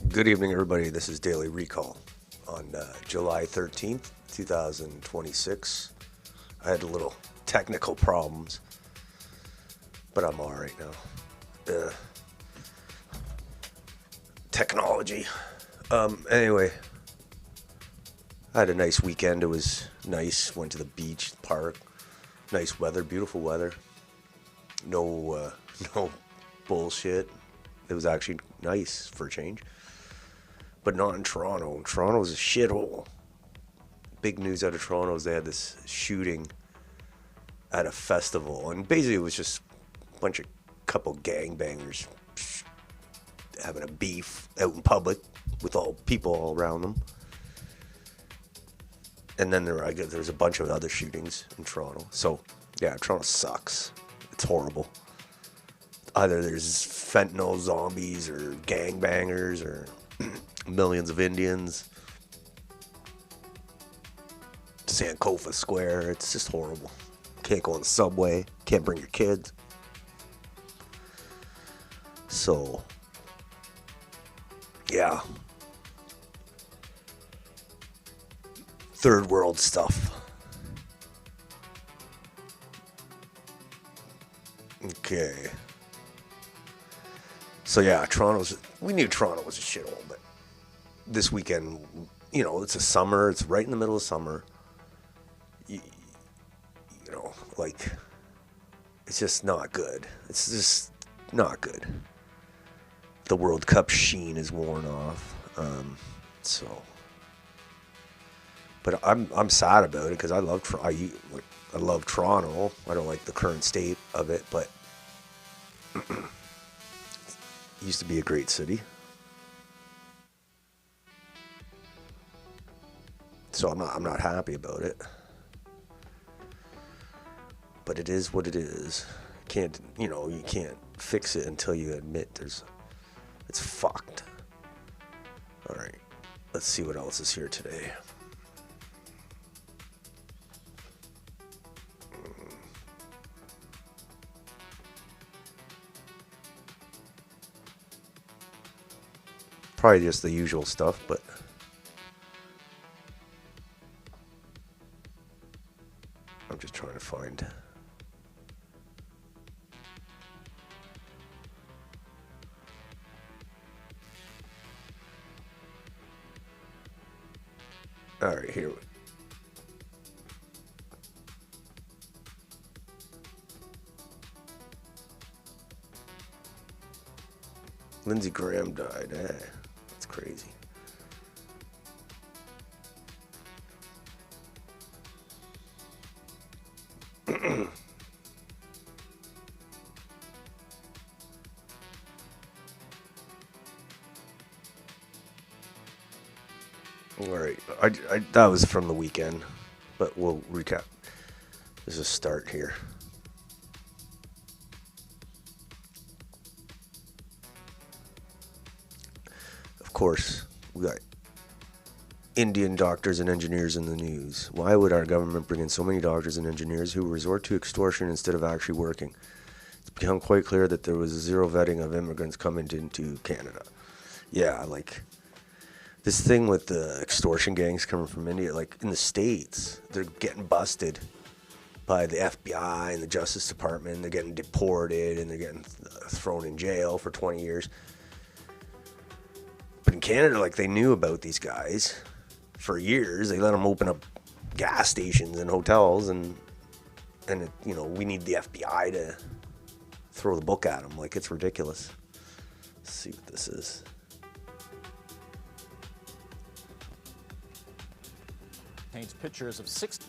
Good evening, everybody. This is Daily Recall on July 13th, 2026. I had a little technical problems, but I'm all right now. Technology. Anyway, I had a nice weekend. It was nice. Went to the beach, park. Nice weather, beautiful weather. No, no bullshit. It was actually nice for a change. But not in Toronto. Toronto's a shithole. Big news out of Toronto is they had this shooting at a festival. And basically it was just a bunch of couple gangbangers having a beef out in public with all people all around them. And then there's a bunch of other shootings in Toronto. So, yeah, Toronto sucks. It's horrible. Either there's fentanyl zombies or gangbangers or millions of Indians. Sankofa Square. It's just horrible. Can't go on the subway. Can't bring your kids. So, yeah. Third world stuff. Okay. So yeah, we knew Toronto was a shithole, but this weekend, it's a summer, it's right in the middle of summer. Like, it's just not good. It's just not good. The World Cup sheen is worn off. But I'm sad about it because I love Toronto. I don't like the current state of it, but it used to be a great city. So I'm not happy about it. But it is what it is. You can't fix it until you admit it's fucked. All right. Let's see what else is here today. Probably just the usual stuff, but I'm just trying to find. All right, here. Lindsey Graham died. That's crazy. All right, that was from the weekend, but we'll recap. There's a start here. course, we got Indian doctors and engineers in the news. Why would our government bring in so many doctors and engineers who resort to extortion instead of actually working? It's become quite clear that there was zero vetting of immigrants coming into Canada. Yeah, like this thing with the extortion gangs coming from India, like in the States, they're getting busted by the FBI and the Justice Department. They're getting deported and they're getting thrown in jail for 20 years. But in Canada, like, they knew about these guys for years. They let them open up gas stations and hotels, and it, you know, we need the FBI to throw the book at them. Like, it's ridiculous. Let's see what this is. Contains pictures of 6.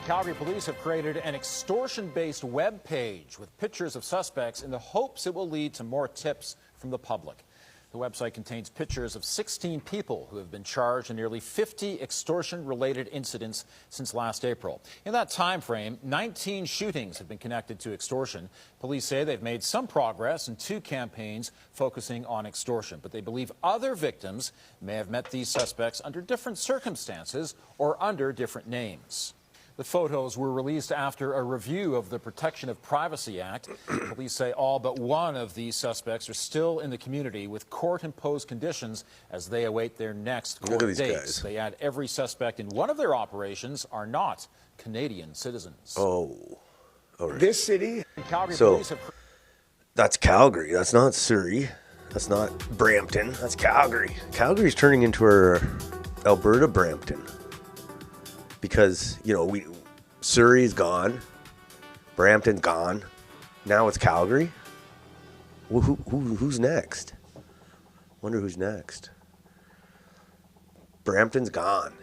Calgary police have created an extortion-based web page with pictures of suspects in the hopes it will lead to more tips from the public. The website contains pictures of 16 people who have been charged in nearly 50 extortion-related incidents since last April. In that time frame, 19 shootings have been connected to extortion. Police say they've made some progress in 2 campaigns focusing on extortion, but they believe other victims may have met these suspects under different circumstances or under different names. The photos were released after a review of the Protection of Privacy Act. Police say all but one of these suspects are still in the community with court-imposed conditions as they await their next court dates. Guys. They add every suspect in one of their operations are not Canadian citizens. Oh, all right. This city? Calgary So, police have... that's Calgary. That's not Surrey. That's not Brampton. That's Calgary. Calgary's turning into our Alberta Brampton. Because, you know, Surrey's gone, Brampton's gone, now it's Calgary. Well, who's next? Wonder who's next. Brampton's gone,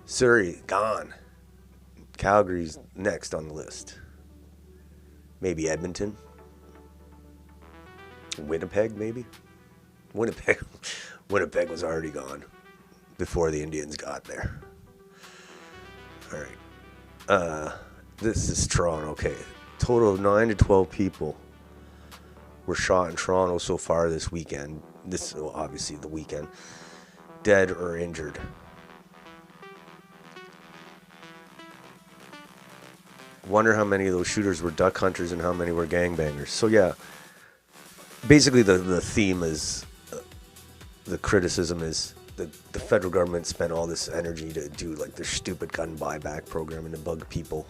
Surrey gone, Calgary's next on the list. Maybe Edmonton, Winnipeg, maybe. Winnipeg was already gone before the Indians got there. All right. This is Toronto. Okay. Total of 9 to 12 people were shot in Toronto so far this weekend. This, well, obviously the weekend. Dead or injured. Wonder how many of those shooters were duck hunters and how many were gangbangers. So yeah, basically the theme is, the criticism is, the federal government spent all this energy to do like their stupid gun buyback program and to bug people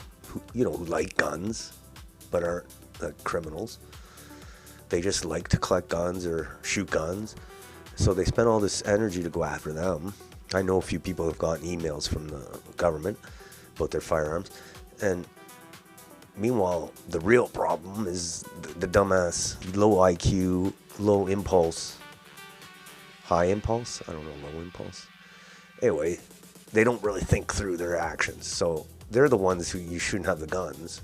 who like guns but aren't criminals. They just like to collect guns or shoot guns. So they spent all this energy to go after them. I know a few people have gotten emails from the government about their firearms. And meanwhile, the real problem is the dumbass, low IQ, low impulse, high impulse? I don't know, low impulse. Anyway, they don't really think through their actions. So they're the ones who you shouldn't have the guns.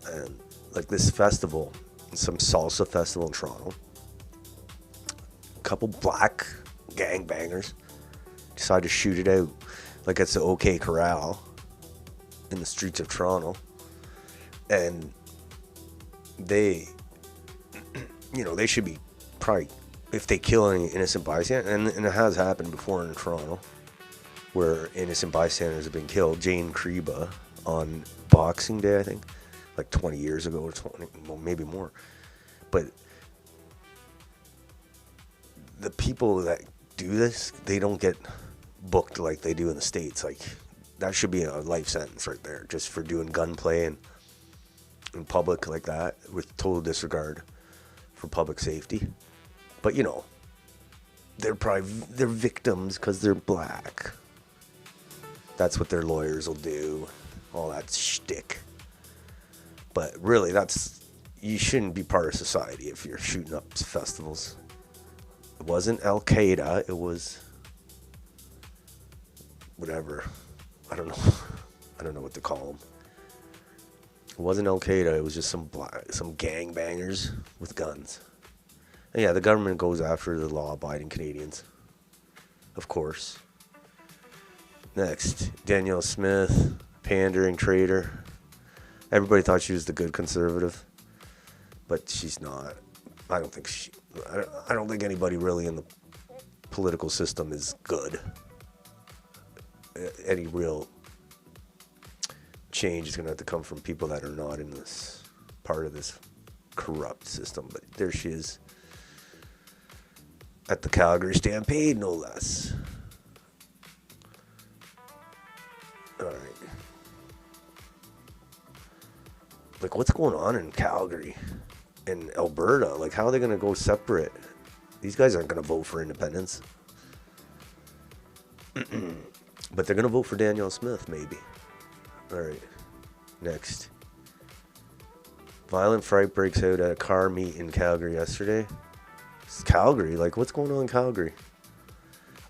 And like this festival, some salsa festival in Toronto, a couple black gangbangers decide to shoot it out like it's the OK Corral in the streets of Toronto. And they, they should be probably, if they kill any innocent bystander, and it has happened before in Toronto, where innocent bystanders have been killed. Jane Creba on Boxing Day, I think, like 20 years ago or 20, well, maybe more. But the people that do this, they don't get booked like they do in the States. Like, that should be a life sentence right there, just for doing gunplay and in public like that with total disregard for public safety. But they're victims because they're black. That's what their lawyers will do, all that shtick. But really, you shouldn't be part of society if you're shooting up festivals. It wasn't Al Qaeda. It was whatever. I don't know what to call them. It wasn't Al Qaeda. It was just some gangbangers with guns. And yeah, the government goes after the law-abiding Canadians, of course. Next, Danielle Smith, pandering traitor. Everybody thought she was the good conservative, but she's not. I don't think I don't think anybody really in the political system is good. Any real change is going to have to come from people that are not in this part of this corrupt system. But there she is at the Calgary Stampede, no less. All right. Like, what's going on in Calgary and Alberta? Like, how are they going to go separate? These guys aren't going to vote for independence. But they're going to vote for Danielle Smith, maybe. All right. Next. Violent fight breaks out at a car meet in Calgary yesterday. It's Calgary. Like, what's going on in Calgary?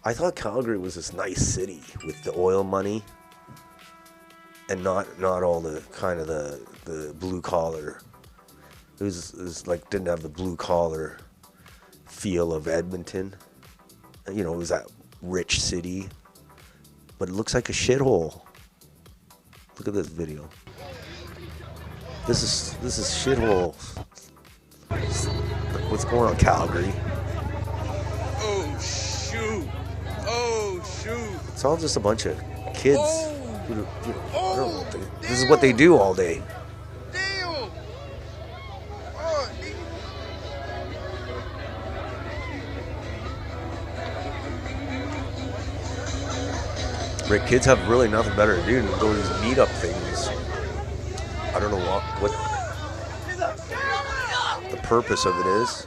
I thought Calgary was this nice city with the oil money and not all the kind of the blue collar. It was like didn't have the blue collar feel of Edmonton. You know, it was that rich city, but it looks like a shithole. Look at this video. This is shithole. What's going on, Calgary? Oh shoot! Oh shoot! It's all just a bunch of kids. I don't know, this is what they do all day. Damn! Oh, Rick, kids have really nothing better to do than go to these meetup things. I don't know what the purpose of it is.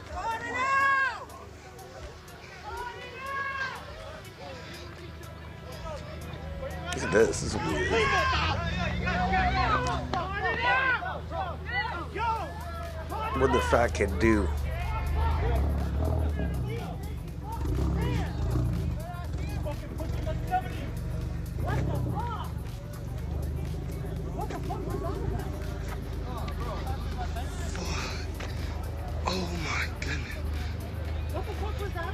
Look at this. This is weird. What did the fat kid do? oh my goodness! What the fuck was that?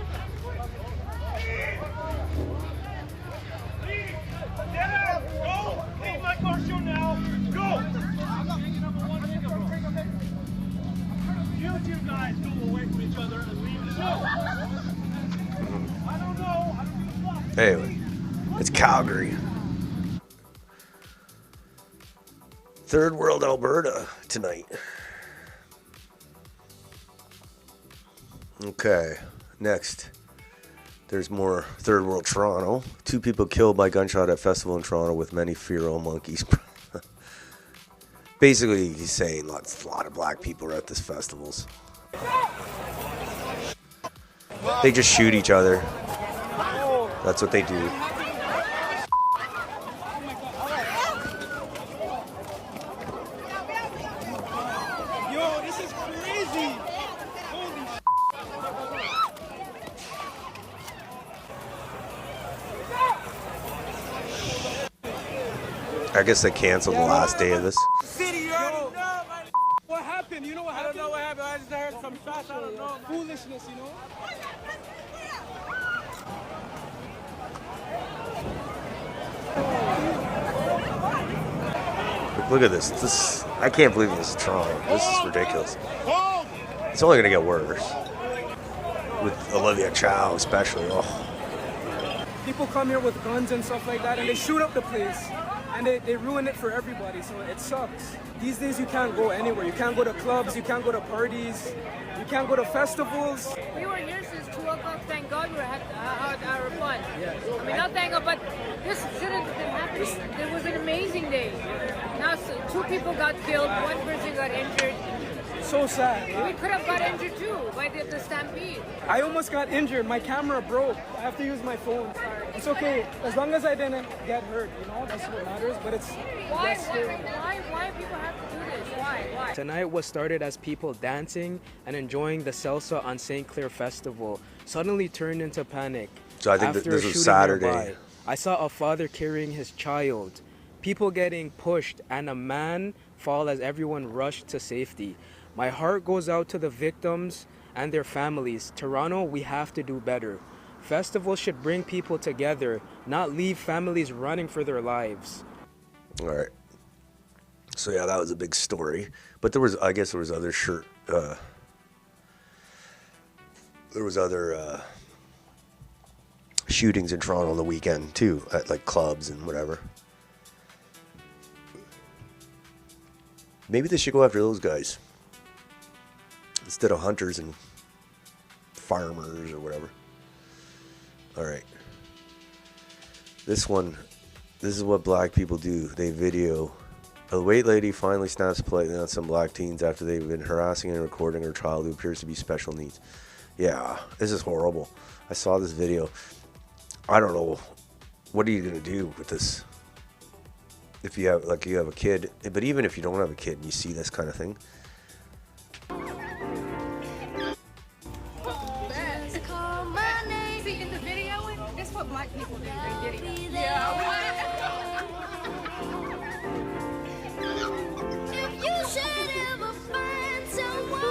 Get out! Go! Leave my car show now! Go! You two guys go away from each other and leave the show. I don't know. I don't give a fuck. Anyway, it's Calgary. Third world Alberta tonight. Okay, next. There's more third world Toronto. 2 people killed by gunshot at festival in Toronto with many feral monkeys. Basically, he's saying a lot of black people are at this festivals. They just shoot each other. That's what they do. Yo, this is crazy. Holy shit. I guess they canceled the last day of this. City, you already know, man. What happened? You know what happened? I don't know what happened. I just heard some shots. I don't know. Foolishness, you know? Look at this. I can't believe this is Toronto. This is ridiculous. It's only gonna get worse. With Olivia Chow especially. Oh. People come here with guns and stuff like that, and they shoot up the place, and they ruin it for everybody, so it sucks. These days you can't go anywhere. You can't go to clubs, you can't go to parties, you can't go to festivals. We were here since 2 o'clock. Thank God we had our fun. I mean, not thank God, but this shouldn't have been happening. It was an amazing day. Now 2 people got killed, 1 person got injured. So sad. We could have got injured too by the stampede. I almost got injured. My camera broke. I have to use my phone. It's okay, as long as I didn't get hurt, you know, that's what matters, but it's... Why people have to do this? Why? Tonight was started as people dancing and enjoying the salsa on St. Clair Festival, suddenly turned into panic. So I think after this a was shooting Saturday. nearby. I saw a father carrying his child, people getting pushed, and a man fall as everyone rushed to safety. My heart goes out to the victims and their families. Toronto, we have to do better. Festivals should bring people together, not leave families running for their lives. All right. So yeah, that was a big story. But I guess there was other there was other shootings in Toronto on the weekend too, at like clubs and whatever. Maybe they should go after those guys instead of hunters and farmers or whatever. All right. This is what black people do. They video. A white lady finally snaps politely on some black teens after they've been harassing and recording her child who appears to be special needs. Yeah, this is horrible. I saw this video. I don't know. What are you going to do with this? If you have a kid, but even if you don't have a kid and you see this kind of thing. See, in the video, that's what black people do. They did it. If you should ever find someone,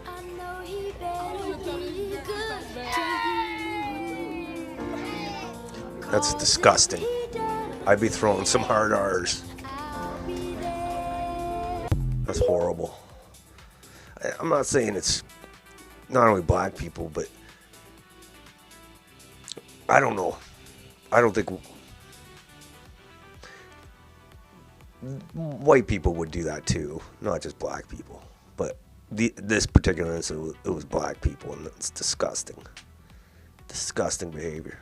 I know he better be good to you. That's disgusting. I'd be throwing some hard R's. That's horrible. I'm not saying it's not only black people, but I don't know. I don't think white people would do that too, not just black people. But this particular incident, it was black people, and it's disgusting. Disgusting behavior.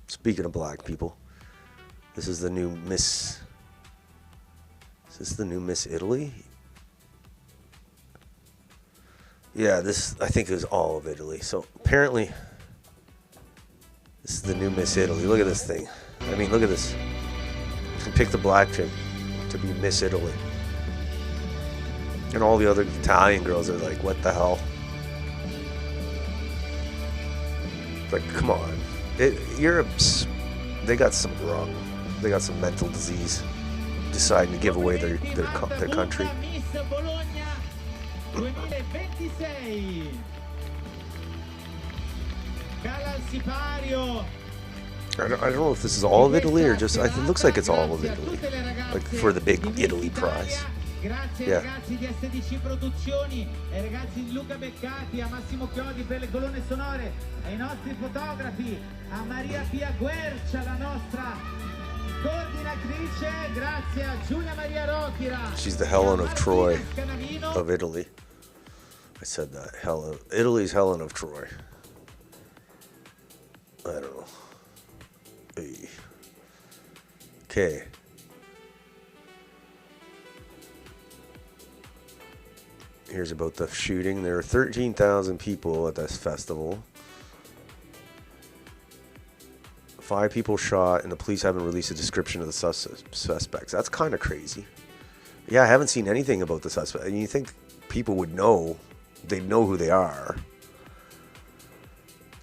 Speaking of black people, this is the new Miss. Is this the new Miss Italy? Yeah, I think it was all of Italy. So apparently, this is the new Miss Italy. Look at this thing. I mean, look at this. You can pick the black chick to be Miss Italy. And all the other Italian girls are like, what the hell? Like, come on. Europe's, they got some wrong. They got some mental disease. Deciding to give away their country. I don't know if this is all of Italy or just, it looks like it's all of Italy. Like for the big Italy prize. Yeah. Ragazzi di SDC Produzioni e ragazzi di Luca Beccati, a Massimo Chiodi per le colonne sonore, ai nostri fotografi, a Maria Pia Guercia, la nostra coordinatrice, grazie a Giulia Maria Rochira. She's the Helen of Troy of Italy. I said that. Italy's Helen of Troy. I don't know. Hey. Okay. Here's about the shooting. There are 13,000 people at this festival. 5 people shot, and the police haven't released a description of the suspects. That's kind of crazy. Yeah, I haven't seen anything about the suspect. And you think people would know. They'd know who they are.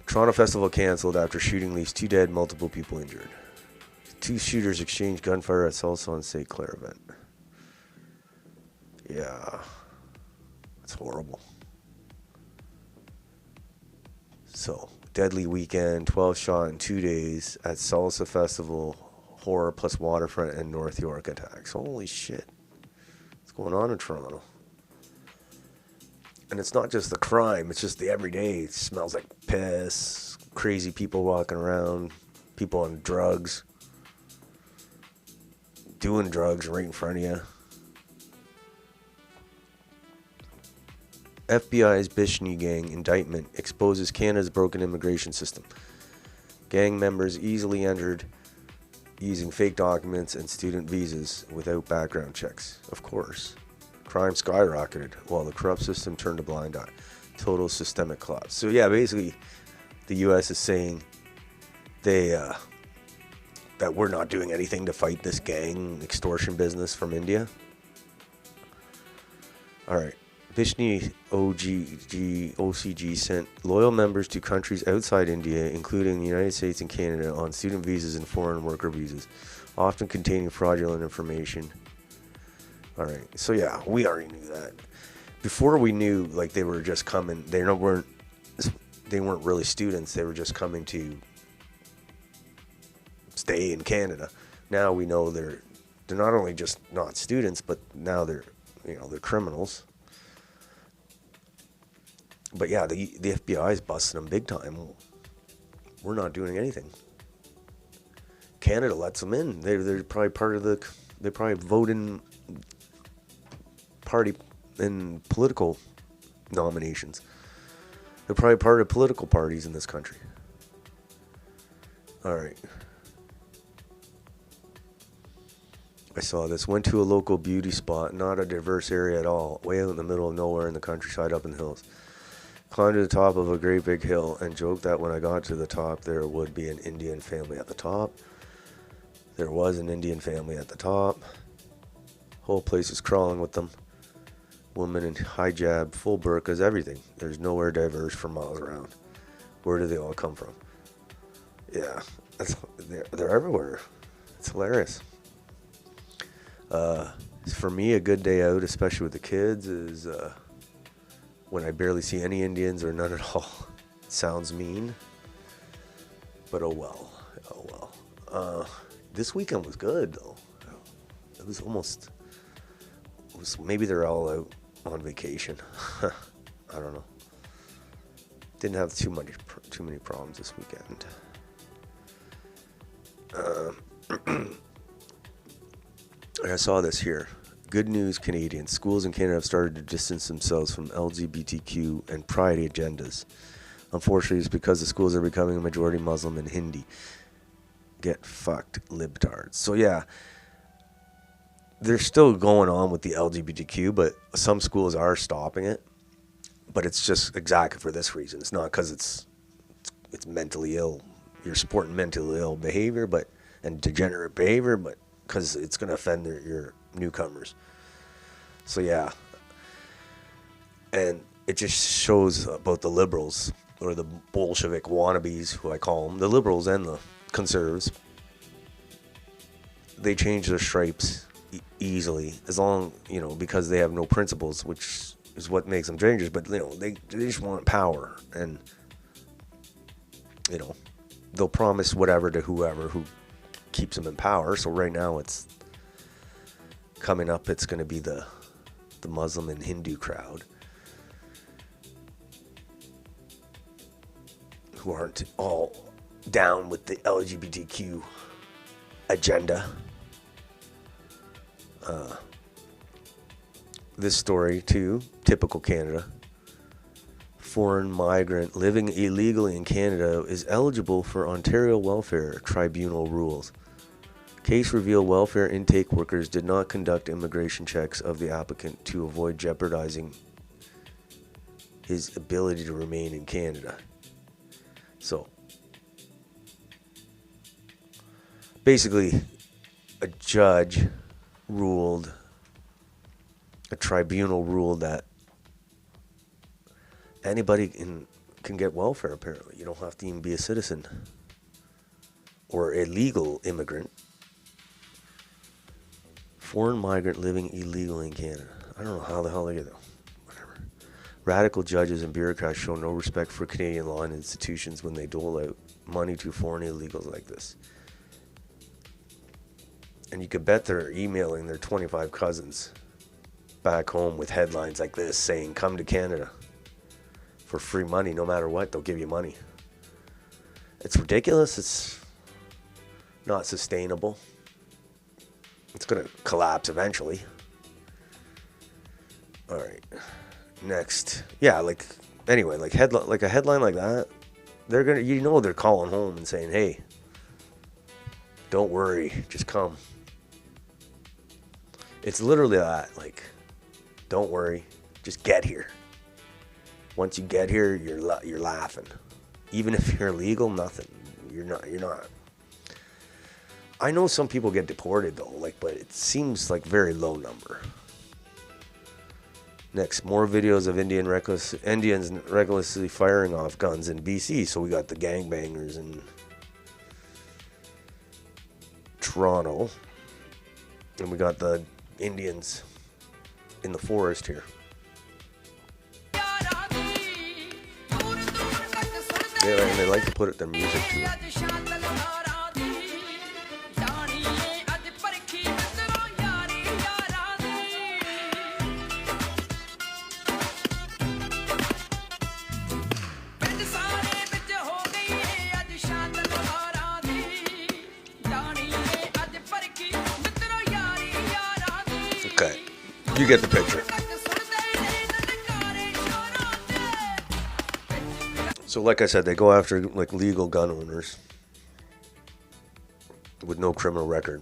Toronto Festival canceled after shooting leaves 2 dead, multiple people injured. 2 shooters exchanged gunfire at Salsa and St. Clair event. Yeah. That's horrible. So, deadly weekend, 12 shot in 2 days at Salsa Festival, horror plus waterfront and North York attacks. Holy shit. What's going on in Toronto? And it's not just the crime, it's just the everyday. It smells like piss, crazy people walking around, people on drugs, doing drugs right in front of you. FBI's Bishni gang indictment exposes Canada's broken immigration system. Gang members easily entered using fake documents and student visas without background checks. Of course. Crime skyrocketed while the corrupt system turned a blind eye. Total systemic collapse. So yeah, basically, the U.S. is saying that we're not doing anything to fight this gang extortion business from India. All right. Bishni OCG sent loyal members to countries outside India, including the United States and Canada, on student visas and foreign worker visas, often containing fraudulent information. All right, so yeah, we already knew that. Before we knew, like, they were just coming. They weren't really students. They were just coming to stay in Canada. Now we know they're not only just not students, but now they're criminals. But yeah, the FBI is busting them big time. We're not doing anything. Canada lets them in. They're probably part of the. They probably vote in party in political nominations. They're probably part of political parties in this country. All right. I saw this. Went to a local beauty spot, not a diverse area at all, way out in the middle of nowhere in the countryside up in the hills. Climbed to the top of a great big hill and joked that when I got to the top, there would be an Indian family at the top. There was an Indian family at the top. Whole place is crawling with them. Women in hijab, full burqas, everything. There's nowhere diverse for miles around. Where do they all come from? Yeah, they're everywhere. It's hilarious. For me, a good day out, especially with the kids, is when I barely see any Indians or none at all. It sounds mean, but oh well. Oh well. This weekend was good though. It was almost. Maybe they're all out on vacation. I don't know. Didn't have too many problems this weekend. I saw this here. Good news, Canadians. Schools in Canada have started to distance themselves from LGBTQ and pride agendas. Unfortunately, it's because the schools are becoming a majority Muslim and Hindi. Get fucked, libtards. So yeah, they're still going on with the LGBTQ, but some schools are stopping it. But it's just exactly for this reason. It's not because it's mentally ill. You're supporting mentally ill behavior, and degenerate behavior, but because it's going to offend your newcomers. So yeah, and it just shows about the liberals, or the Bolshevik wannabes, who I call them, the liberals and the conservatives. They change their stripes easily, as long, because they have no principles, which is what makes them dangerous. But they just want power, and they'll promise whatever to whoever who keeps them in power. So right now it's coming up, it's going to be the Muslim and Hindu crowd who aren't all down with the LGBTQ agenda. This story too, typical Canada. Foreign migrant living illegally in Canada is eligible for Ontario Welfare Tribunal rules. Case revealed welfare intake workers did not conduct immigration checks of the applicant to avoid jeopardizing his ability to remain in Canada. So, basically, a judge ruled, a tribunal ruled that anybody can get welfare, apparently. You don't have to even be a citizen or a legal immigrant. Foreign migrant living illegally in Canada. I don't know how the hell they get there. Whatever. Radical judges and bureaucrats show no respect for Canadian law and institutions when they dole out money to foreign illegals like this. And you could bet they're emailing their 25 cousins back home with headlines like this saying, "Come to Canada for free money, no matter what, they'll give you money." It's ridiculous. It's not sustainable. It's going to collapse eventually. All right. Next. Yeah, like a headline like that, they're going to, they're calling home and saying, "Hey, don't worry, just come." It's literally that, like, don't worry, just get here. Once you get here, you're laughing. Even if you're illegal, nothing. You're not. I know some people get deported though, but it seems like very low number. Next, more videos of Indians recklessly firing off guns in BC. So we got the gangbangers in Toronto, and we got the Indians in the forest here. They like to put their music to it. You get the picture. So like I said, they go after like legal gun owners with no criminal record.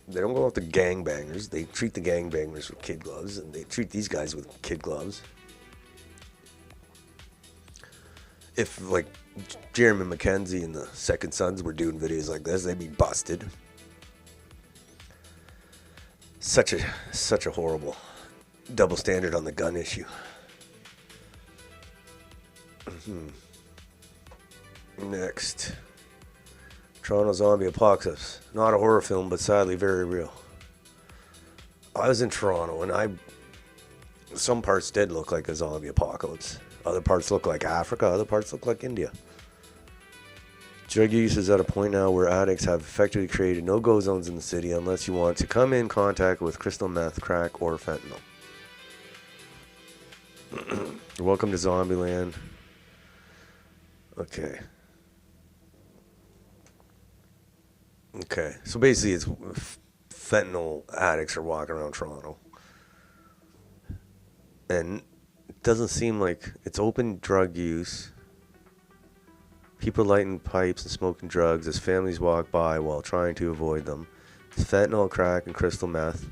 They don't go after gangbangers. They treat the gangbangers with kid gloves, and they treat these guys with kid gloves. If like Jeremy McKenzie and the Second Sons were doing videos like this, they'd be busted. Such a horrible double standard on the gun issue. Next, Toronto Zombie Apocalypse. Not a horror film, but sadly very real. I was in Toronto, and some parts did look like a zombie apocalypse. Other parts look like Africa. Other parts look like India. Drug use is at a point now where addicts have effectively created no-go zones in the city unless you want to come in contact with crystal meth, crack, or fentanyl. Welcome to Zombieland. Okay. Okay, so basically it's fentanyl addicts are walking around Toronto. And it doesn't seem like it's open drug use. People lighting pipes and smoking drugs as families walk by while trying to avoid them. It's fentanyl, crack, and crystal meth.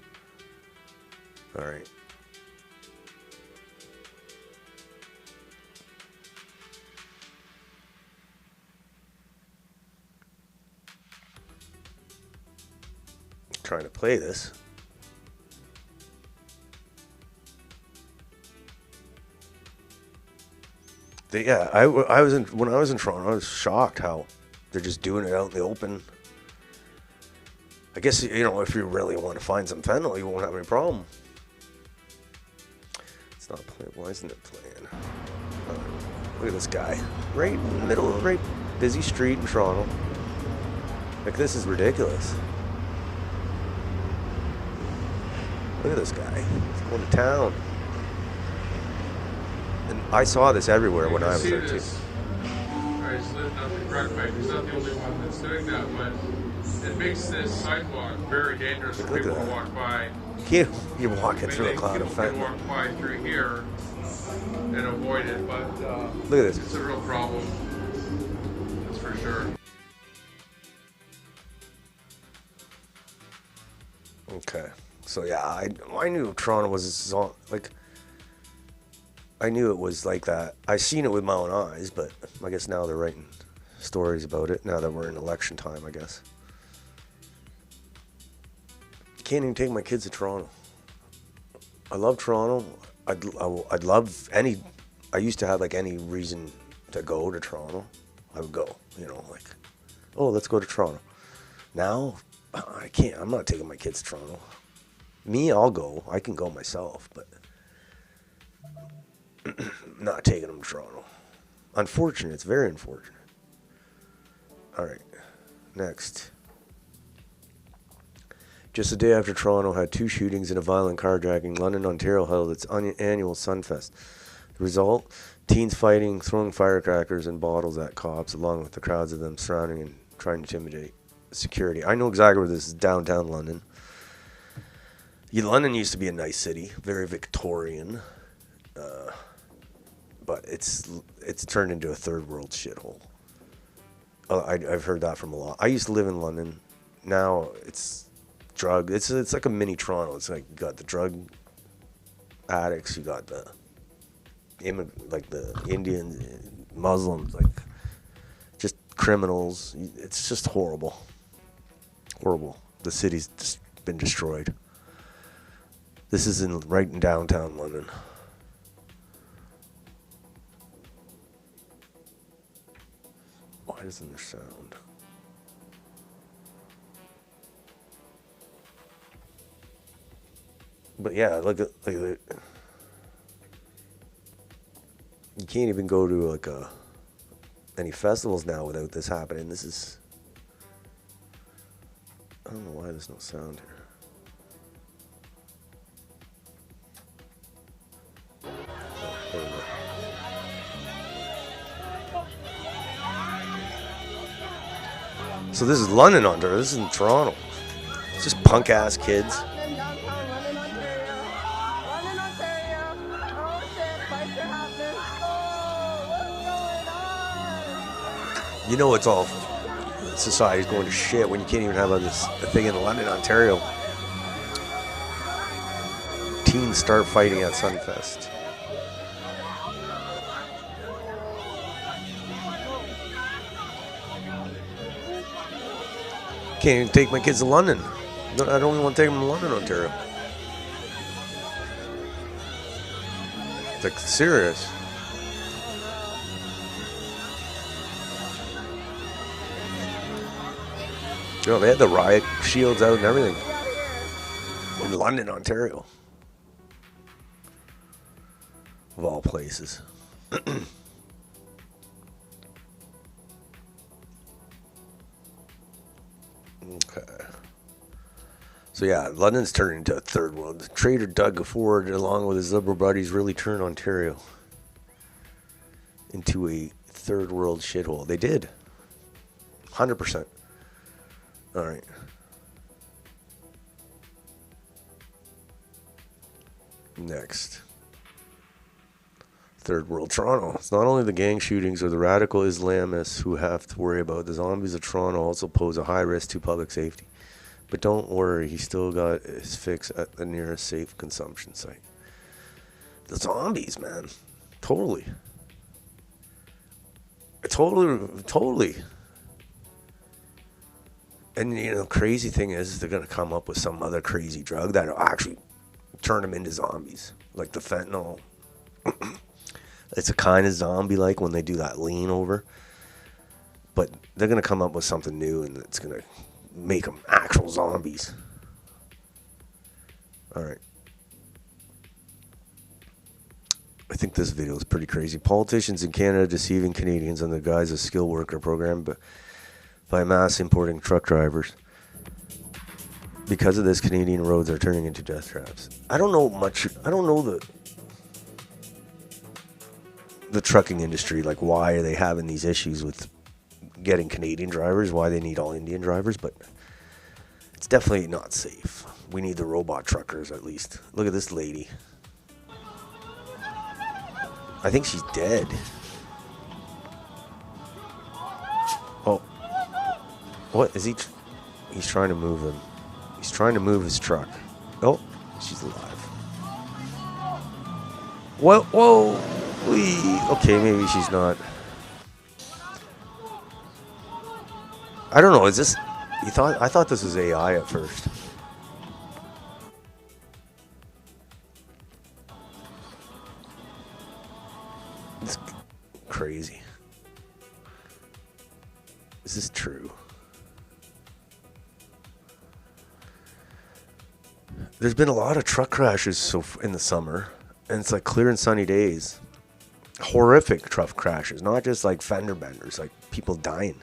Alright. Trying to play this. Yeah, when I was in Toronto, I was shocked how they're just doing it out in the open. I guess, you know, if you really want to find some fentanyl, you won't have any problem. It's not playing. Why isn't it playing? Look at this guy, right in the middle of a right busy street in Toronto. Like, this is ridiculous. Look at this guy. He's going to town. And I saw this everywhere when I was there, too. I just lived up in Crackbank. He's not the only one that's doing that, but it makes this sidewalk very dangerous for people to walk by. You're walking through a cloud of fentanyl. People can walk by through here and avoid it, but look at this. It's a real problem. That's for sure. Okay. So yeah, I knew Toronto was like, I knew it was like that. I seen it with my own eyes, but I guess now they're writing stories about it. Now that we're in election time, I guess. Can't even take my kids to Toronto. I love Toronto. I'd love any. I used to have like any reason to go to Toronto. I would go. You know, like, oh, let's go to Toronto. Now, I can't. I'm not taking my kids to Toronto. Me, I'll go. I can go myself, but not taking them to Toronto. Unfortunate. It's very unfortunate. All right. Next. Just a day after Toronto had 2 shootings and a violent carjacking, London, Ontario held its annual Sunfest. The result? Teens fighting, throwing firecrackers and bottles at cops, along with the crowds of them surrounding and trying to intimidate security. I know exactly where this is, downtown London. London used to be a nice city, very Victorian, but it's turned into a third world shithole. I've heard that from a lot. I used to live in London. Now it's drug. It's like a mini Toronto. It's like you got the drug addicts, you got the Indians, Muslims, like just criminals. It's just horrible. Horrible. The city's just been destroyed. This is right in downtown London. Why doesn't there sound? But yeah, look at you can't even go to any festivals now without this happening. This is, I don't know why there's no sound here. So this is London, Ontario. This isn't Toronto. It's just punk ass kids. You know it's all society's going to shit when you can't even have a thing in London, Ontario. Teens start fighting at Sunfest. Can't even take my kids to London. I don't even want to take them to London, Ontario. It's like serious. You know, they had the riot shields out and everything in London, Ontario. Of all places. Okay. So yeah, London's turning into a third world. Trader Doug Ford, along with his Liberal buddies, really turned Ontario into a third world shithole. They did. 100%. All right. Next. Third world Toronto. It's not only the gang shootings or the radical Islamists who have to worry about. The zombies of Toronto also pose a high risk to public safety. But don't worry, he still got his fix at the nearest safe consumption site. The zombies, man. Totally. Totally. And, you know, crazy thing is they're going to come up with some other crazy drug that'll actually turn them into zombies. Like the fentanyl. It's a kind of zombie-like when they do that lean over. But they're going to come up with something new and it's going to make them actual zombies. All right. I think this video is pretty crazy. Politicians in Canada deceiving Canadians on the guise of skilled worker program, but by mass importing truck drivers. Because of this, Canadian roads are turning into death traps. I don't know much. I don't know the trucking industry, like why are they having these issues with getting Canadian drivers, why they need all Indian drivers, but it's definitely not safe. We need the robot truckers at least. Look at this lady. I think she's dead. Oh. What is he? He's trying to move him. He's trying to move his truck. Oh, she's alive. Whoa. Okay, maybe she's not. I don't know. Is this? I thought this was AI at first. It's crazy. Is this true? There's been a lot of truck crashes in the summer, and it's like clear and sunny days. Horrific truck crashes, not just like fender benders, like people dying.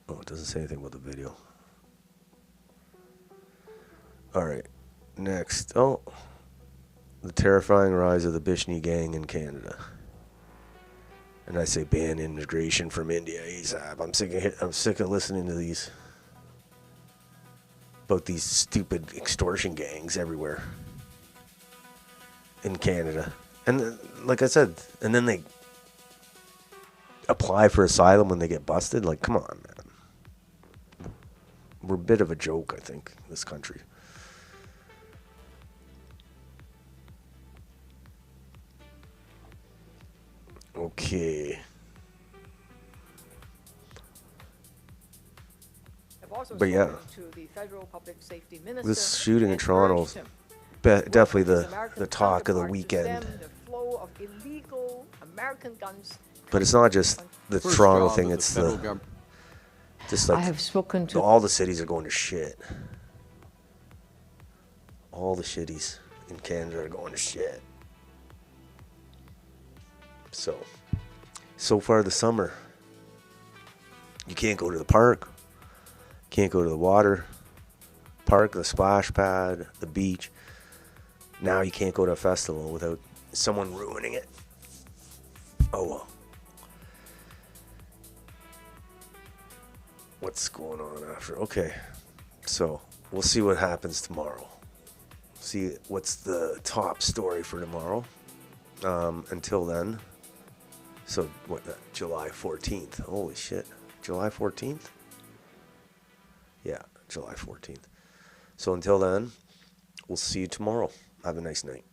Oh, it doesn't say anything about the video. All right, next. Oh, the terrifying rise of the Bishney gang in Canada. And I say ban immigration from India ASAP. I'm sick of listening to these about these stupid extortion gangs everywhere in Canada. And like I said, and then they apply for asylum when they get busted. Like, come on, man. We're a bit of a joke, I think, this country. Okay. But yeah, to the federal public safety minister, this shooting in Toronto is definitely the talk of the weekend. The flow of illegal American guns. But it's not just the Toronto thing, it's just like I have spoken to all the cities are going to shit. All the cities in Canada are going to shit. So far this summer, you can't go to the park, can't go to the water park, the splash pad, the beach. Now you can't go to a festival without someone ruining it. Oh well. What's going on after? Okay, so we'll see what happens tomorrow. See what's the top story for tomorrow. Until then, So, what, July 14th. Holy shit. July 14th? Yeah, July 14th. So until then, we'll see you tomorrow. Have a nice night.